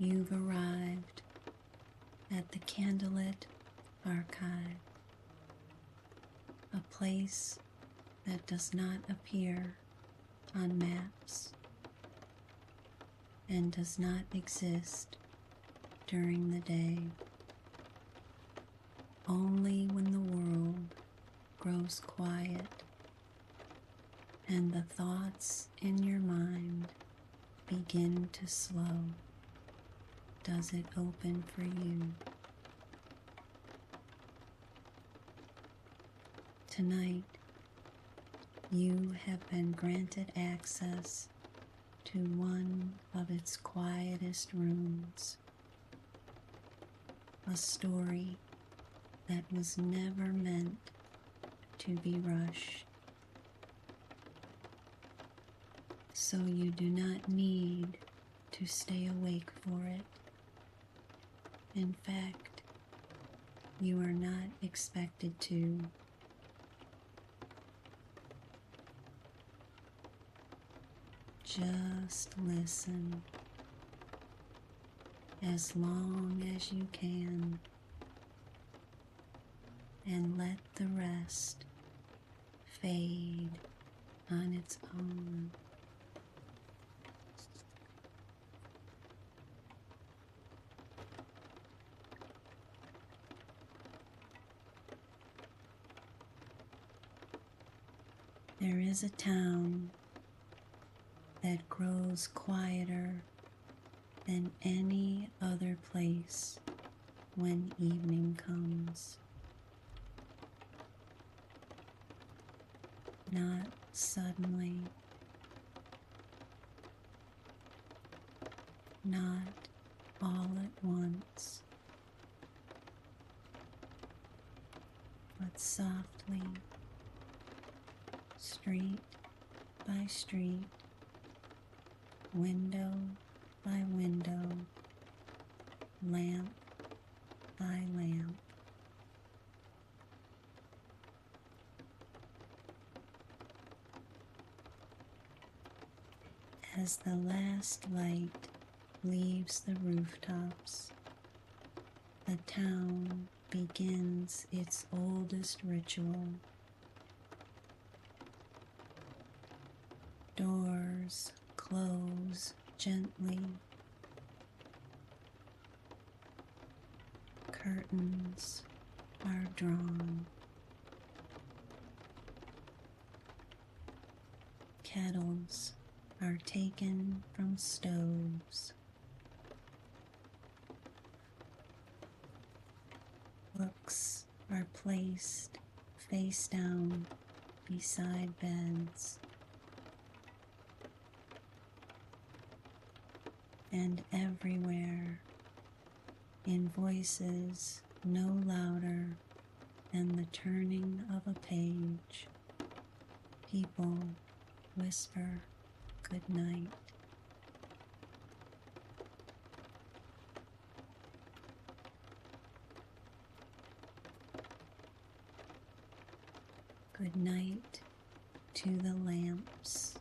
You've arrived at the Candlelit Archive, a place that does not appear on maps and does not exist during the day. Only when the world grows quiet and the thoughts in your mind begin to slow does it open for you. Tonight, you have been granted access to one of its quietest rooms, a story that was never meant to be rushed. So you do not need to stay awake for it. In fact, you are not expected to. Just listen as long as you can and let the rest fade on its own. There is a town that grows quieter than any other place when evening comes. Not suddenly, not all at once, but softly, street by street, window by window, lamp by lamp. As the last light leaves the rooftops, the town begins its oldest ritual. Doors close gently. Curtains are drawn. Kettles are taken from stoves. Books are placed face down beside beds. And everywhere, in voices no louder than the turning of a page, people whisper goodnight. Good night to the lamps.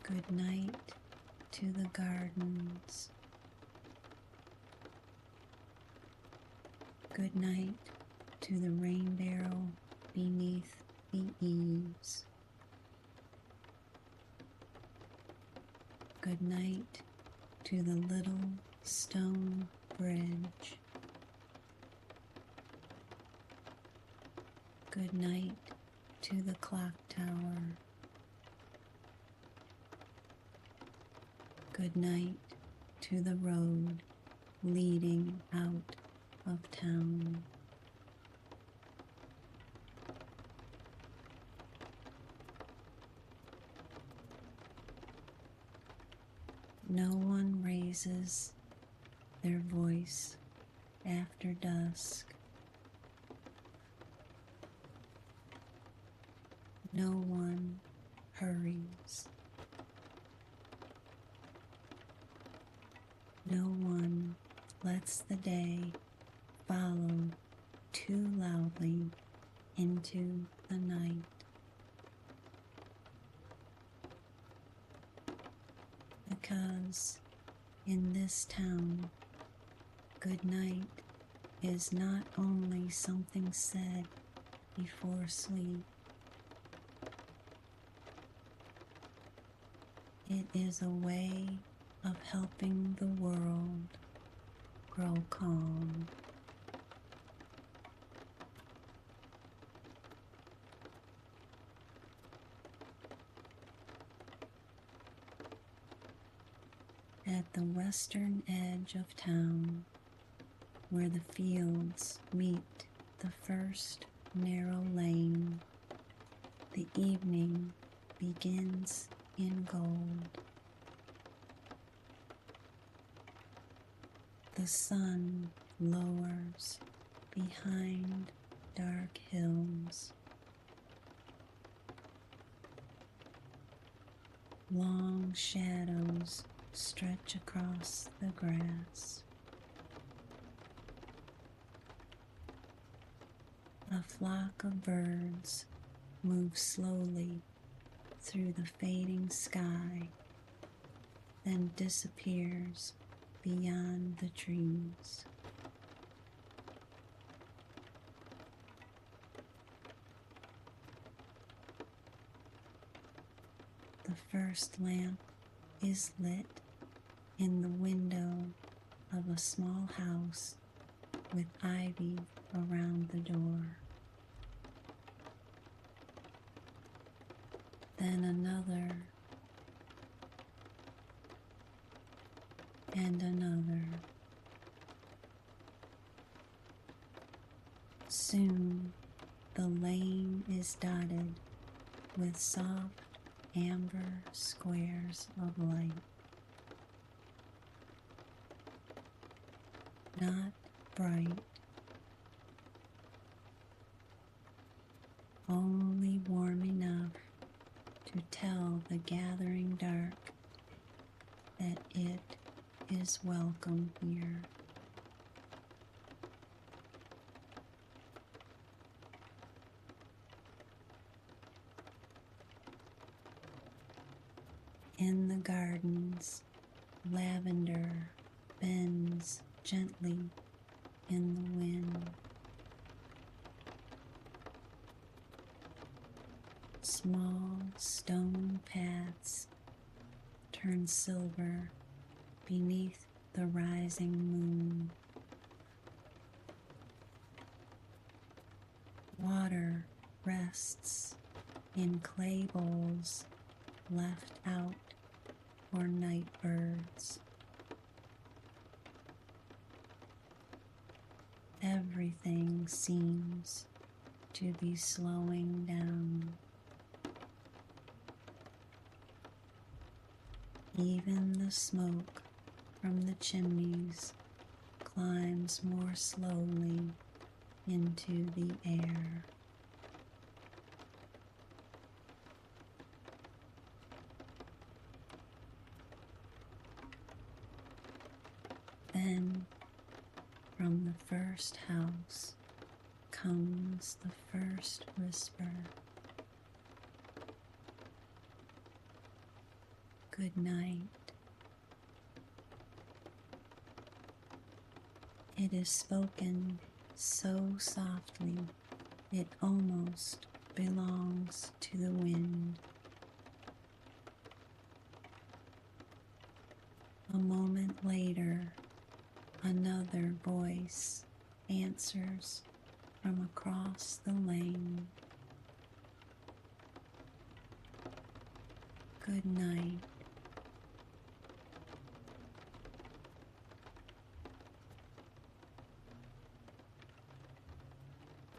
Good night to the gardens. Good night to the rain barrel beneath the eaves. Good night to the little stone bridge. Good night to the clock tower. Good night to the road leading out of town. No one raises their voice after dusk. No one hurries. No one lets the day follow too loudly into the night. The because in this town, good night is not only something said before sleep, it is a way of helping the world grow calm. At the western edge of town, where the fields meet the first narrow lane, the evening begins in gold. The sun lowers behind dark hills. Long shadows stretch across the grass. A flock of birds moves slowly through the fading sky, then disappears beyond the trees. The first lamp is lit in the window of a small house with ivy around the door. Then another, and another. Soon the lane is dotted with soft amber squares of light. Not bright, only warm enough to tell the gathering dark that it is welcome here. In the gardens, lavender bends gently in the wind. Small stone paths turn silver beneath the rising moon. Water rests in clay bowls left out for night birds. Everything seems to be slowing down. Even the smoke from the chimneys climbs more slowly into the air. Then, from the first house comes the first whisper. Good night. It is spoken so softly it almost belongs to the wind. A moment later, another voice answers from across the lane. Good night.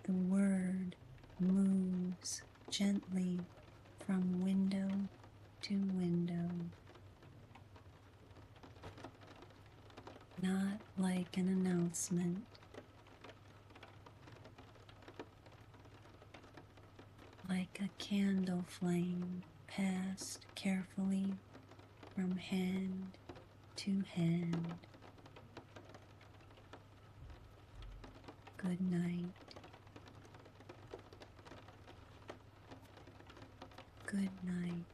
The word moves gently from window to window, not like an announcement, like a candle flame passed carefully from hand to hand. Good night. Good night.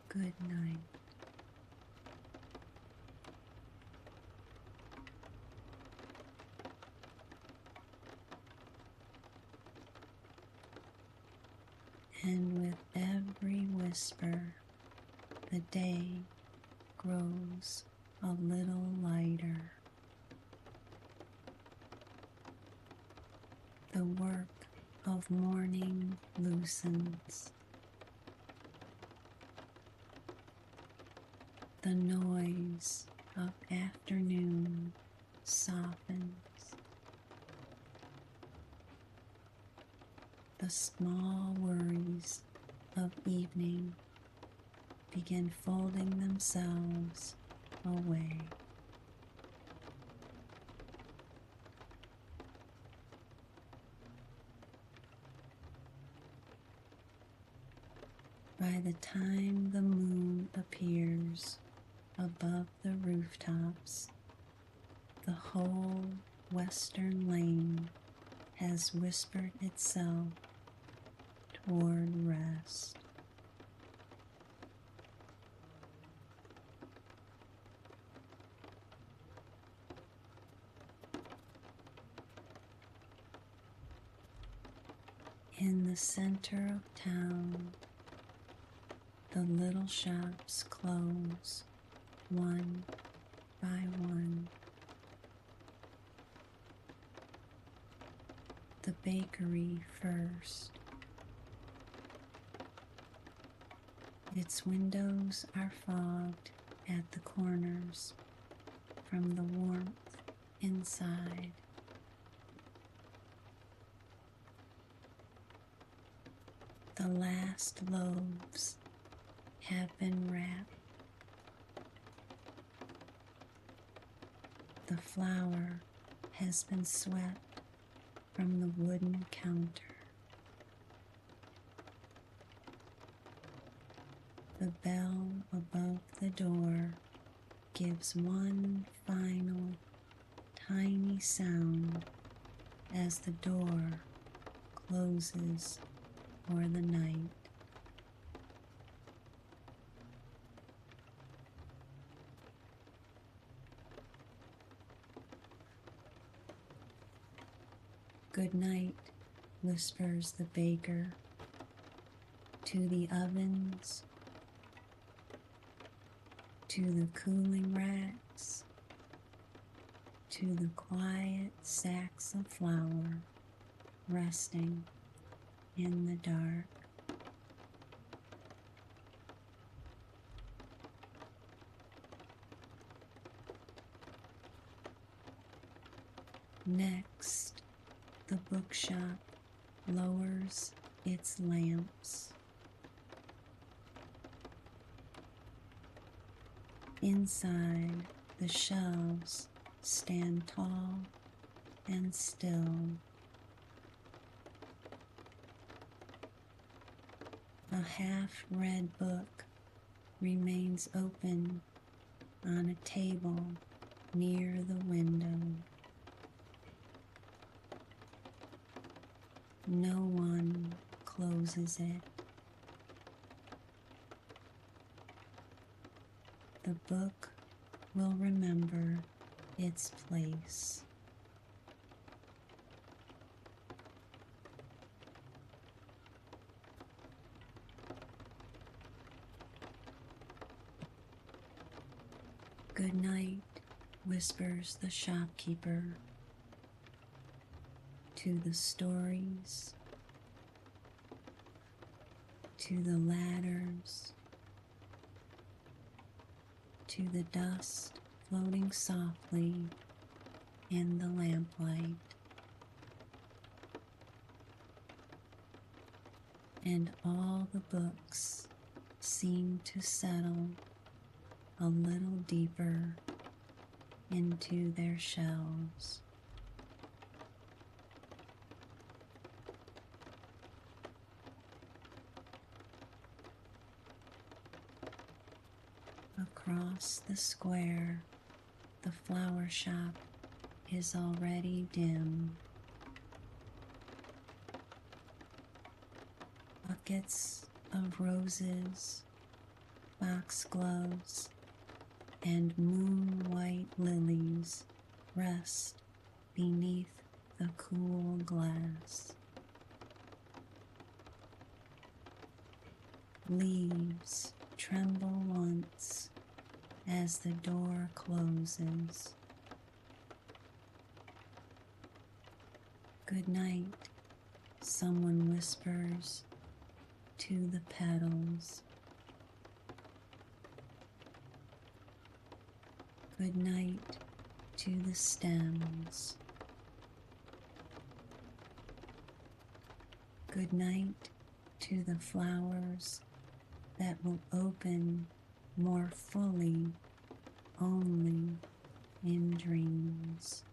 Good night. And with every whisper, the day grows a little lighter. The work of morning loosens. The noise of afternoon softens. The small worries of evening begin folding themselves away. By the time the moon appears above the rooftops, the whole western lane has whispered itself toward rest. In the center of town, the little shops close one by one. The bakery first. Its windows are fogged at the corners from the warmth inside. The last loaves have been wrapped. The flour has been swept from the wooden counter. The bell above the door gives one final tiny sound as the door closes for the night. Good night, whispers the baker to the ovens, to the cooling racks, to the quiet sacks of flour resting in the dark. Next, the bookshop lowers its lamps. Inside, the shelves stand tall and still. A half-read book remains open on a table near the window. No one closes it. The book will remember its place. Good night, whispers the shopkeeper to the stories, to the ladders, to the dust floating softly in the lamplight. And all the books seem to settle a little deeper into their shelves. Across the square, the flower shop is already dim. Buckets of roses foxgloves, and moon-white lilies rest beneath the cool glass. Leaves tremble once as the door closes. Good night, someone whispers to the petals. Good night to the stems. Good night to the flowers that will open more fully only in dreams.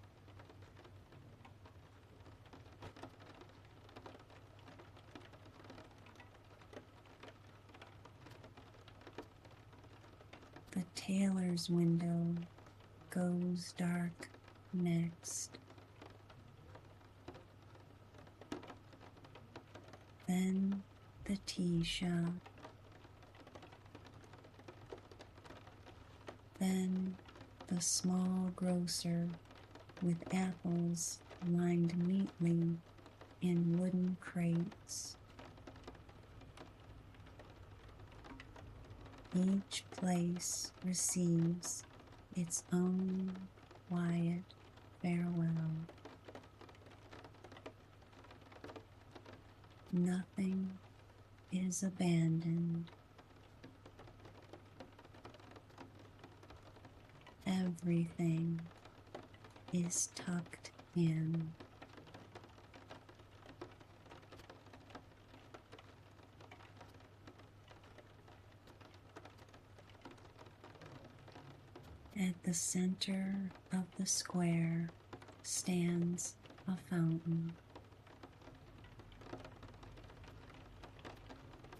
The tailor's window goes dark next. Then the tea shop. Then the small grocer with apples lined neatly in wooden crates. Each place receives its own quiet farewell. Nothing is abandoned. Everything is tucked in. At the center of the square stands a fountain.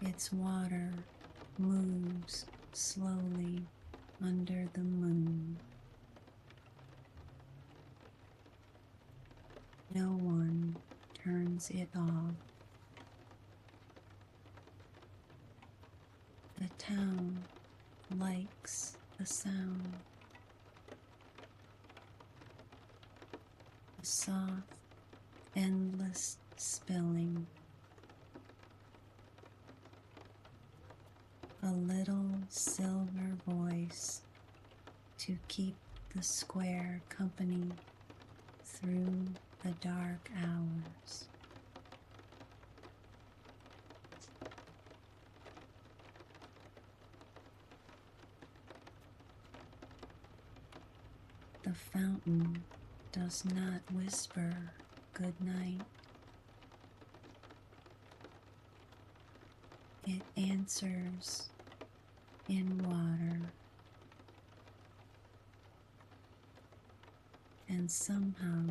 Its water moves slowly under the moon. No one turns it off. The town likes the sound. The soft, endless spilling. A little silver voice to keep the square company through the dark hours. The fountain does not whisper good night. It answers in water, and somehow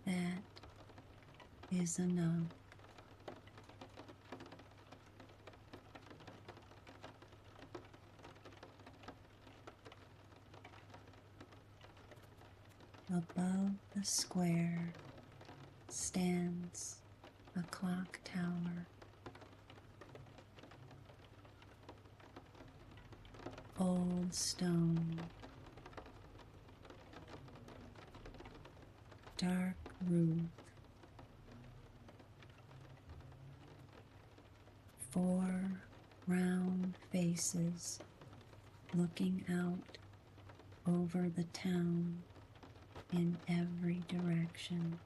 that is enough. Above the square stands a clock tower. Old stone, dark roof, 4 round faces looking out over the town in every direction.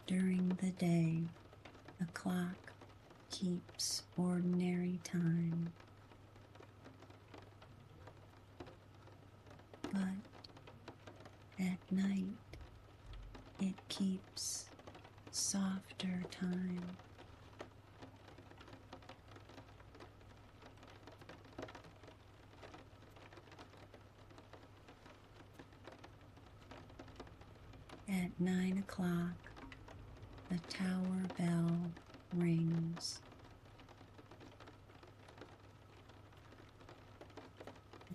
During the day, the clock keeps ordinary time, but at night it keeps softer time. At 9 o'clock, the tower bell rings.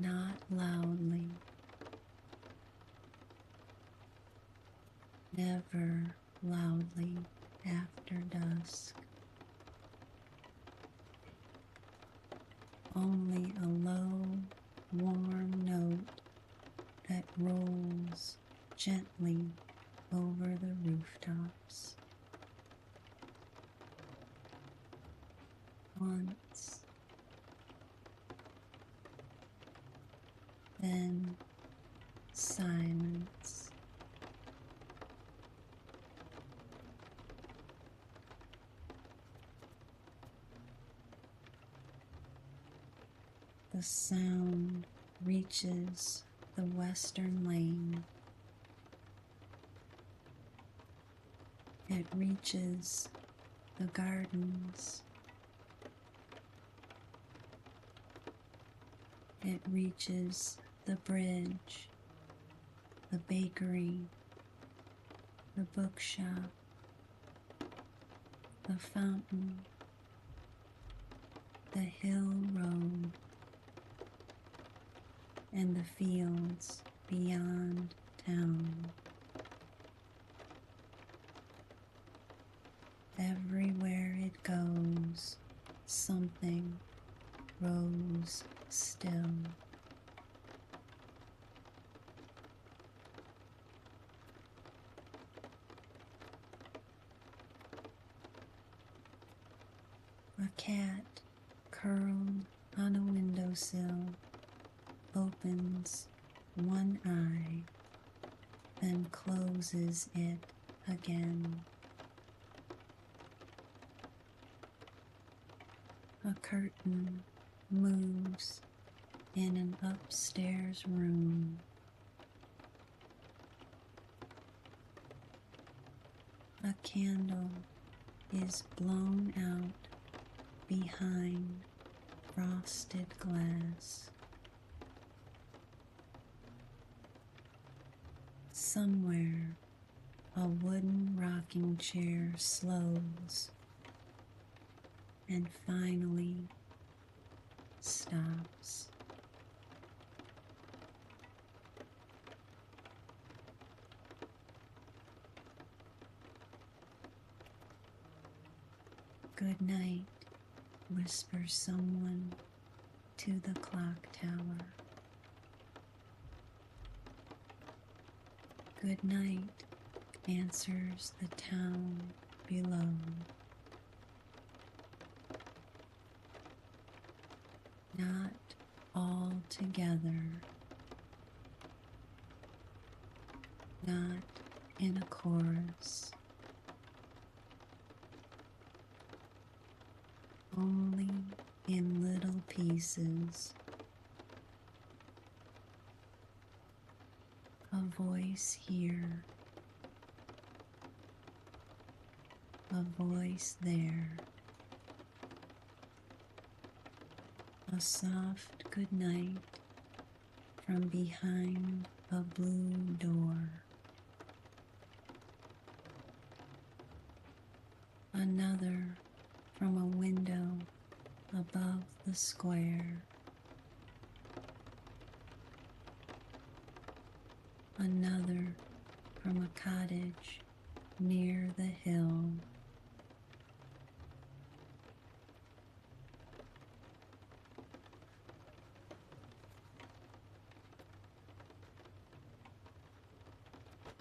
Not loudly, never loudly after dusk. only a low, warm note that rolls gently over the rooftops. Once, then silence. The sound reaches the western lane. It reaches the gardens. It reaches the bridge, the bakery, the bookshop, the fountain, the hill road, and the fields beyond town. Everywhere it goes, something grows still. A cat curled on a windowsill opens one eye, then closes it again. A curtain moves in an upstairs room. A candle is blown out behind frosted glass. Somewhere, a wooden rocking chair slows and finally stops. Good night, whispers someone to the clock tower. Good night, answers the town below. Not all together, not in a chorus, only in little pieces. A voice here, a voice there, a soft good night from behind a blue door. Another from a window above the square. Another from a cottage near the hill.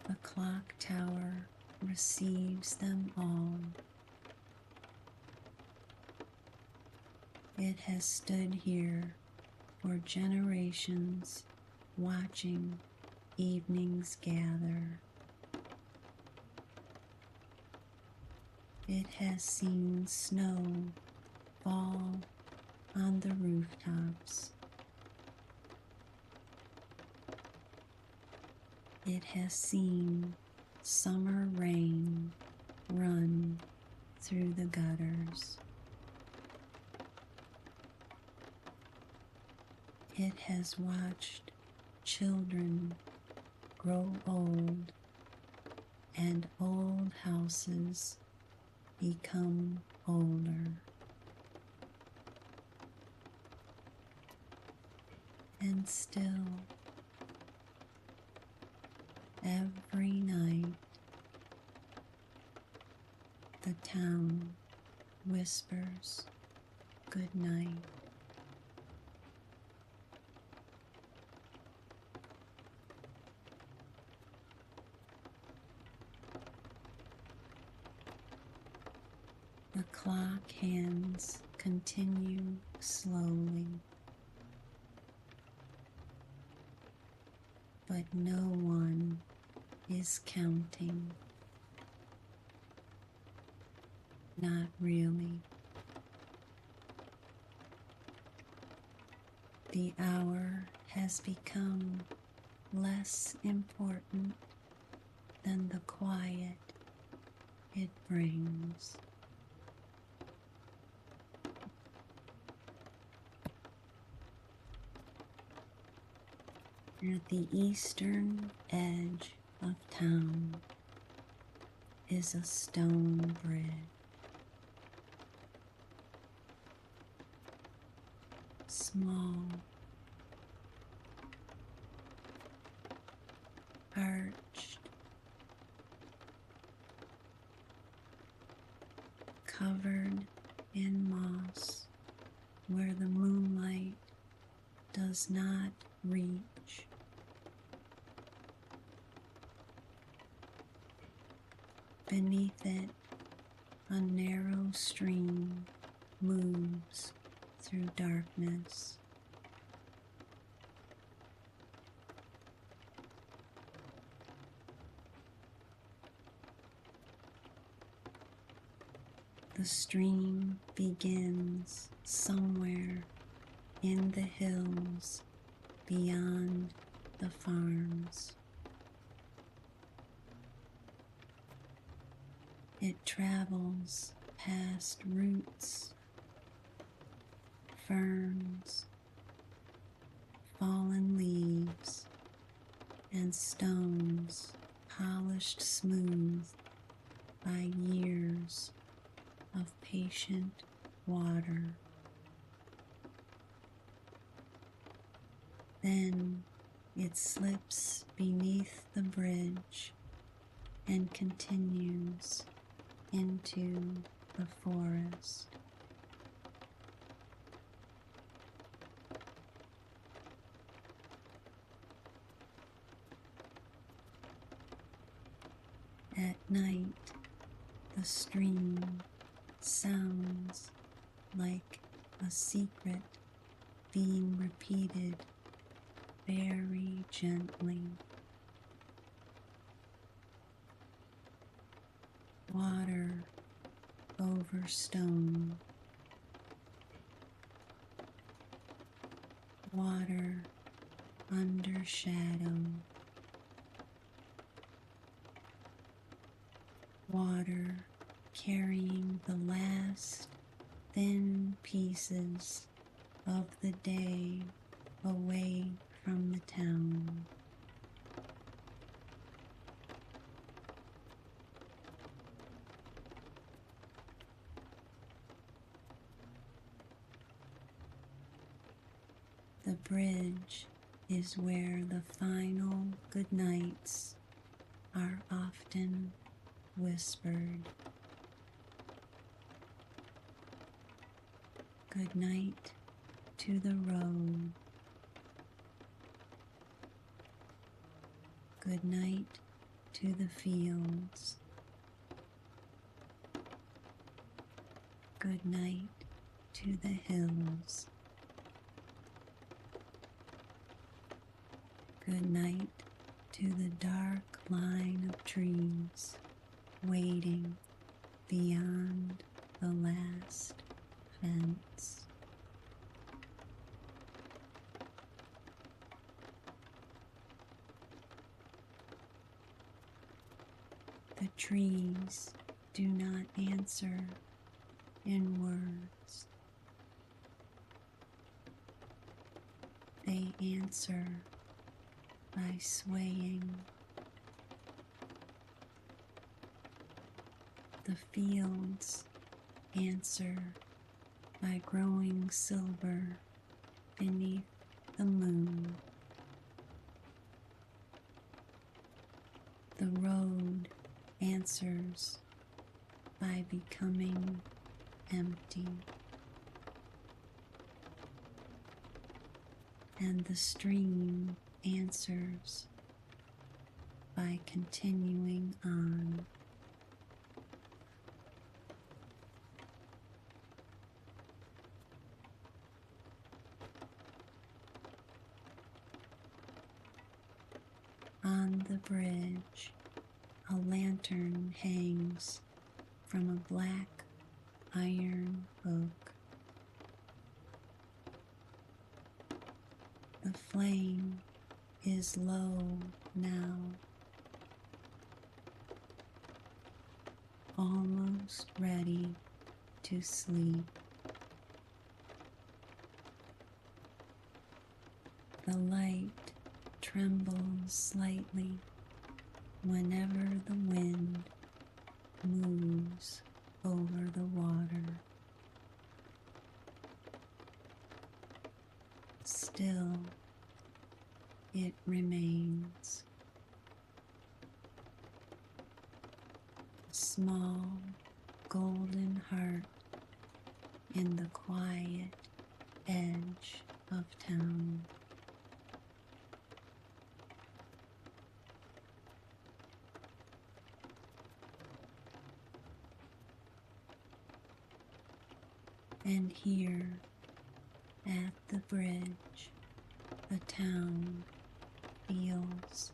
The clock tower receives them all. It has stood here for generations, watching evenings gather. It has seen snow fall on the rooftops. It has seen summer rain run through the gutters. It has watched children grow old and old houses become older. And still, every night, the town whispers good night. The clock hands continue slowly, but no one is counting. Not really. The hour has become less important than the quiet it brings. At the eastern edge of town is a stone bridge. Small, arched, covered in moss where the moonlight does not reach. Beneath it, a narrow stream moves through darkness. The stream begins somewhere in the hills beyond the farms. It travels past roots, ferns, fallen leaves, and stones polished smooth by years of patient water. Then it slips beneath the bridge and continues into the forest. At night, the stream sounds like a secret being repeated very gently. Water over stone. Water under shadow. Water carrying the last thin pieces of the day away from the town. The bridge is where the final goodnights are often whispered. Good night to the road. Good night to the fields. Good night to the hills. Good night to the dark line of trees waiting beyond the last fence. The trees do not answer in words. They answer by swaying. The fields answer by growing silver beneath the moon. The road answers by becoming empty. And the stream answers by continuing on. bridge, a lantern hangs from a black iron hook. The flame is low now, almost ready to sleep. The light trembles slightly whenever the wind moves over the water. Still, it remains. A small golden heart in the quiet edge of town. And here at the bridge, the town feels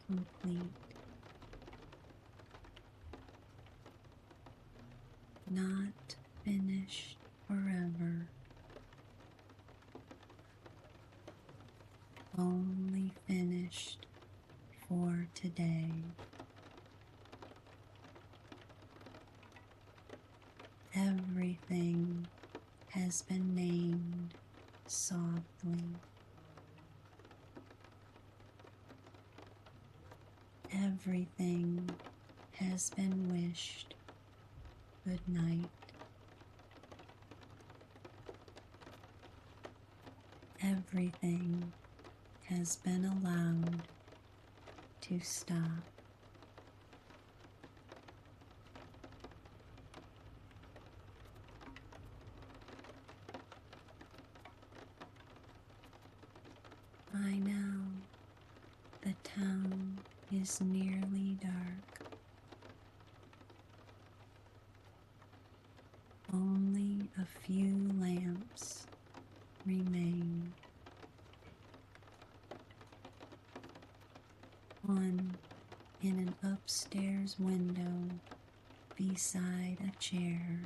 complete. Not finished forever, only finished for today. Everything has been named softly. Everything has been wished good night. Everything has been allowed to stop. By now, the town is nearly dark. Only a few lamps remain. One in an upstairs window beside a chair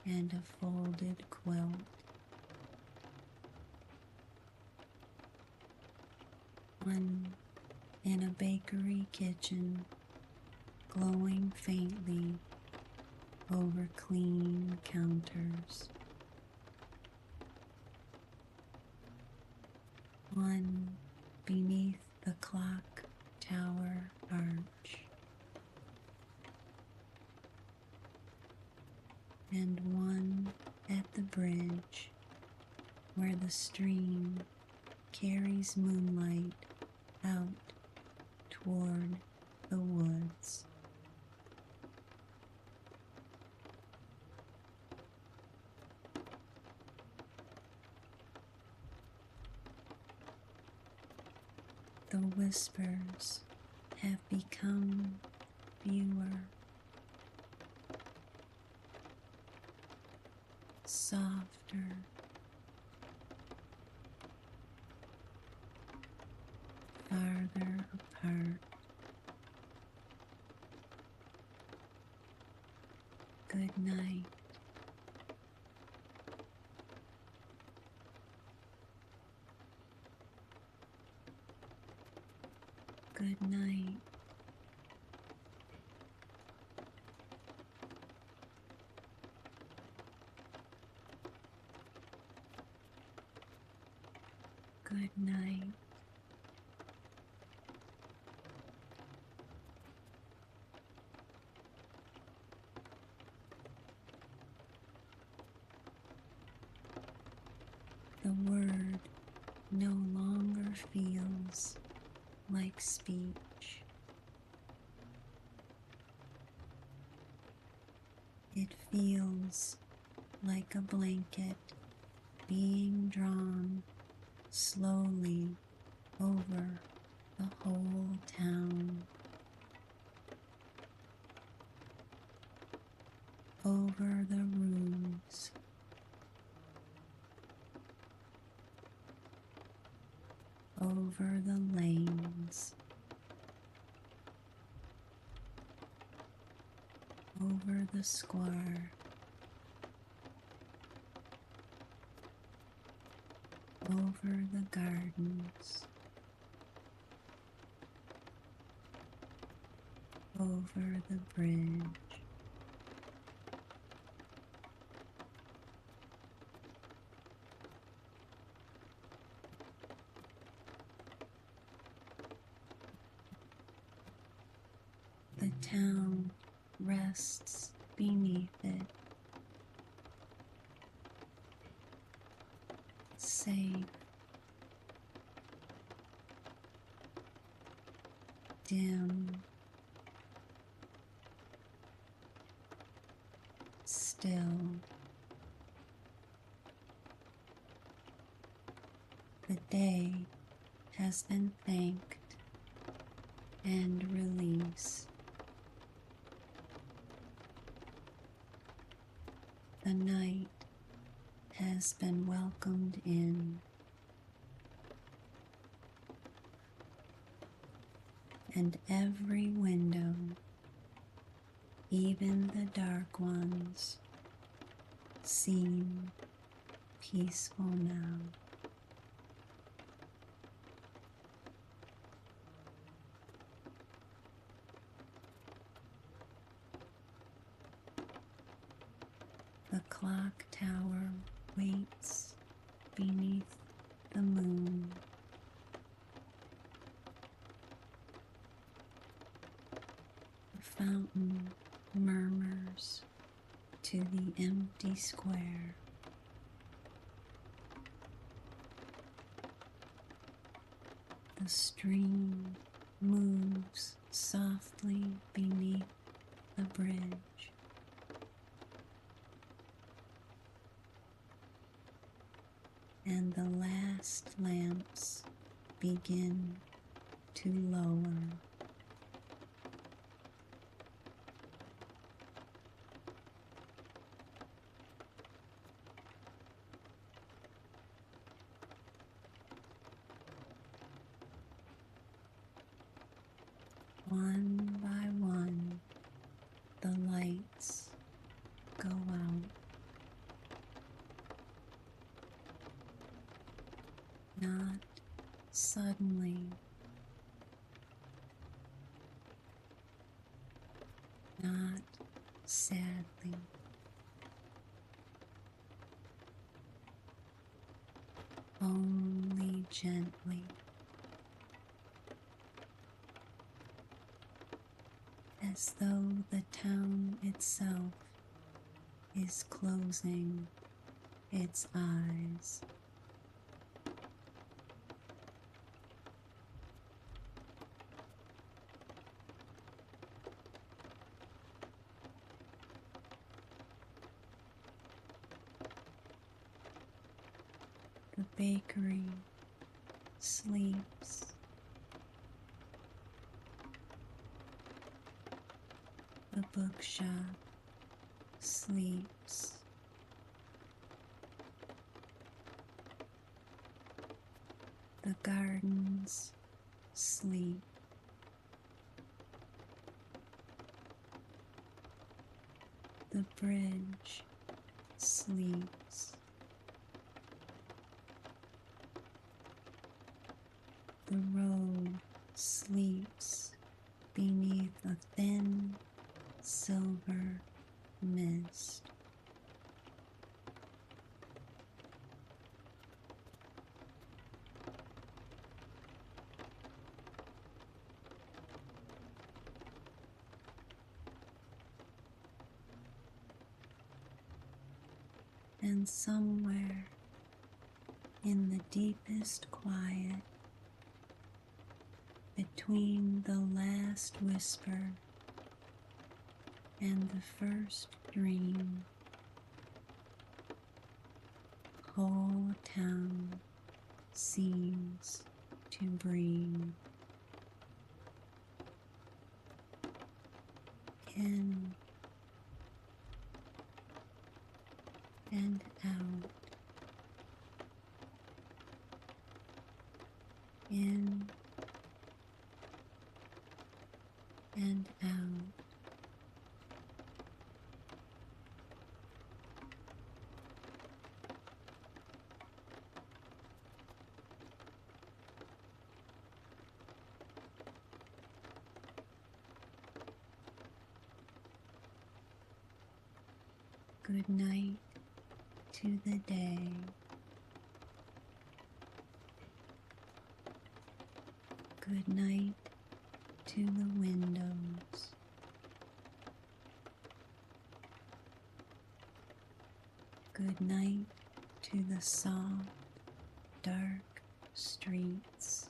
and a folded quilt. One in a bakery kitchen, glowing faintly over clean counters. One beneath the clock tower arch. And one at the bridge where the stream carries moonlight out toward the woods. The whispers have become fewer, softer, farther apart. Good night. Good night. Good night. The word no longer feels like speech. It feels like a blanket being drawn slowly over the whole town, over the roofs, over the lanes, over the square, over the gardens, over the bridge. The town rests beneath it, safe, dim, still. The day has been thanked and released. The night has been welcomed in, and every window, even the dark ones, seem peaceful now. The clock tower waits beneath the moon. The fountain murmurs to the empty square. The stream moves softly beneath the bridge. And the last lamps begin to lower. One by one, the lights go out. Not suddenly, not sadly, only gently, as though the town itself is closing its eyes. The bakery sleeps. The bookshop sleeps. The gardens sleep. The bridge sleeps. The road sleeps beneath a thin silver mist. And somewhere in the deepest quiet, between the last whisper and the first dream, whole town seems to breathe. In and out, in and out, Good night to the day. Good night to the windows. Good night to the soft, dark streets.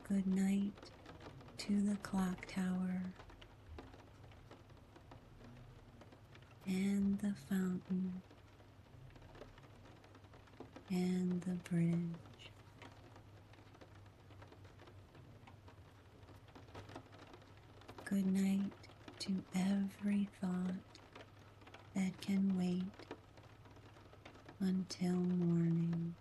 Good night to the clock tower and the fountain and the bridge. Good night to every thought that can wait until morning.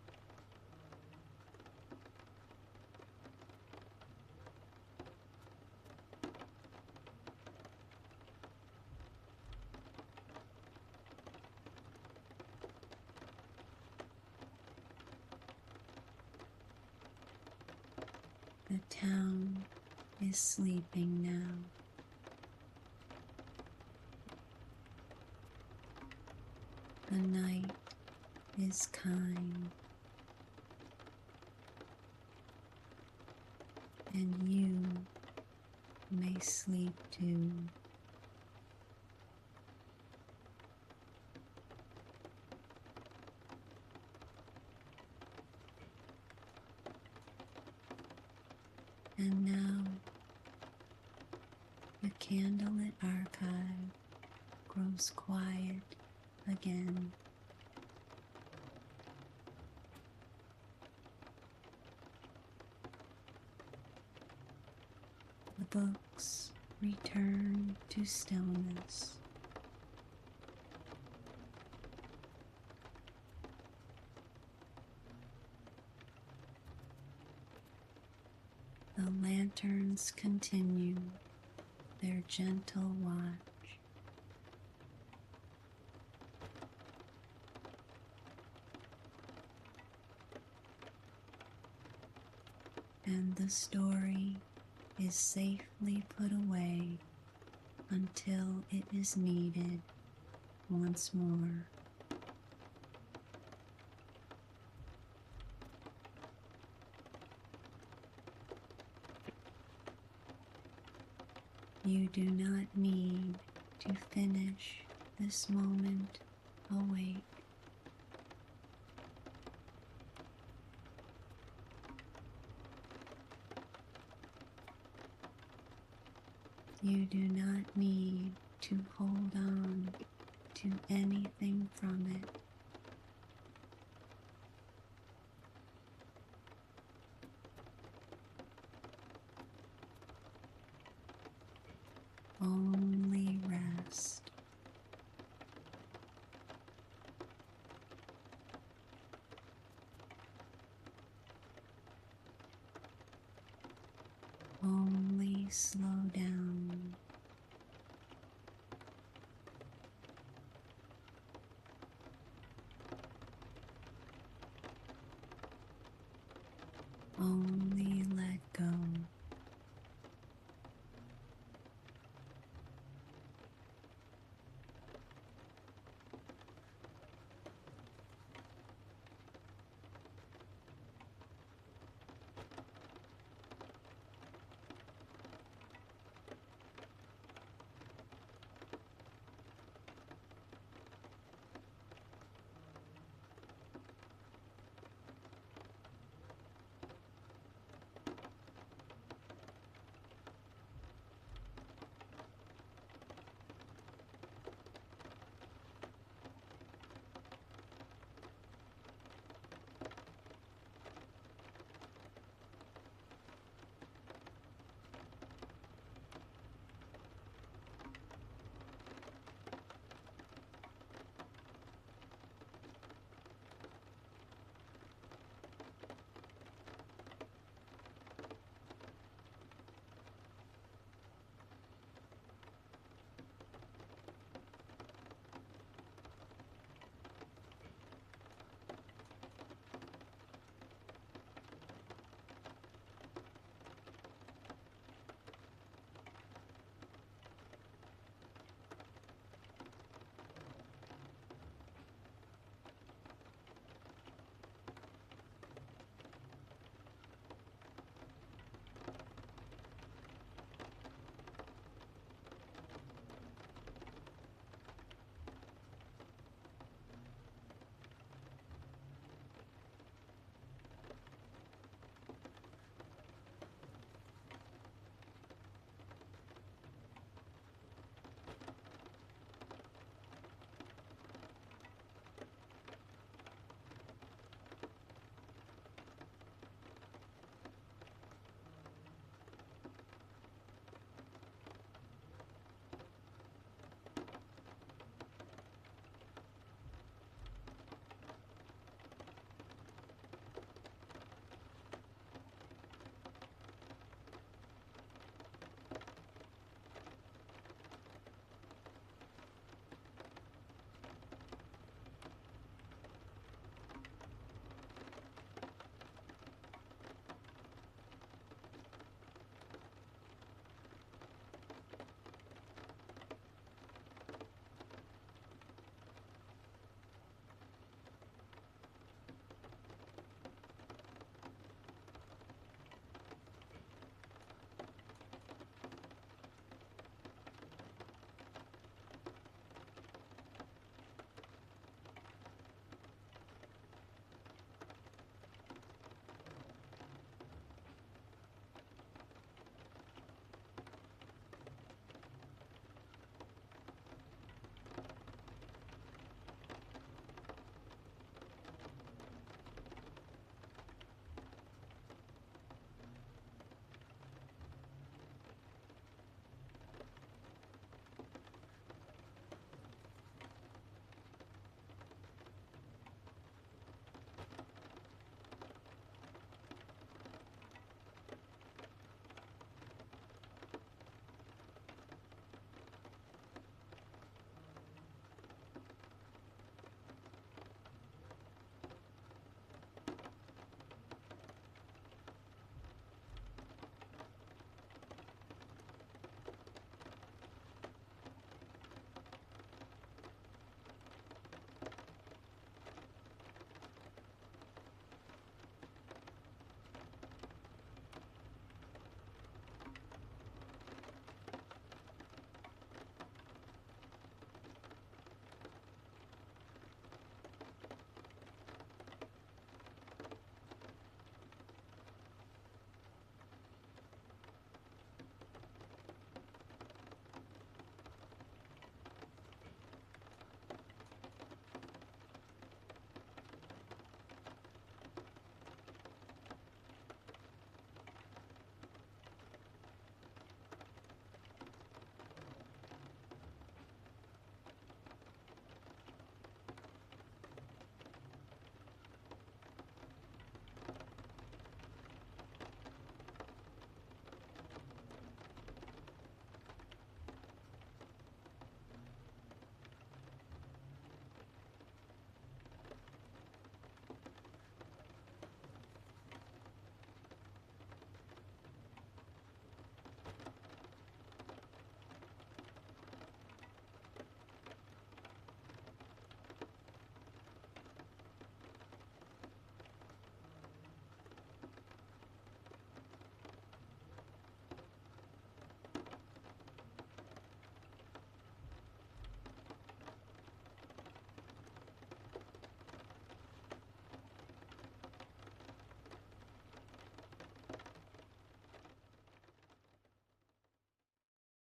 The town is sleeping now. The night is kind, and you may sleep too. And now, the Candlelit Archive grows quiet again. The books return to stillness. The lanterns continue their gentle watch. And the story is safely put away until it is needed once more. You do not need to finish this moment awake. You do not need to hold on to anything from it. Only rest. Only slow down. Only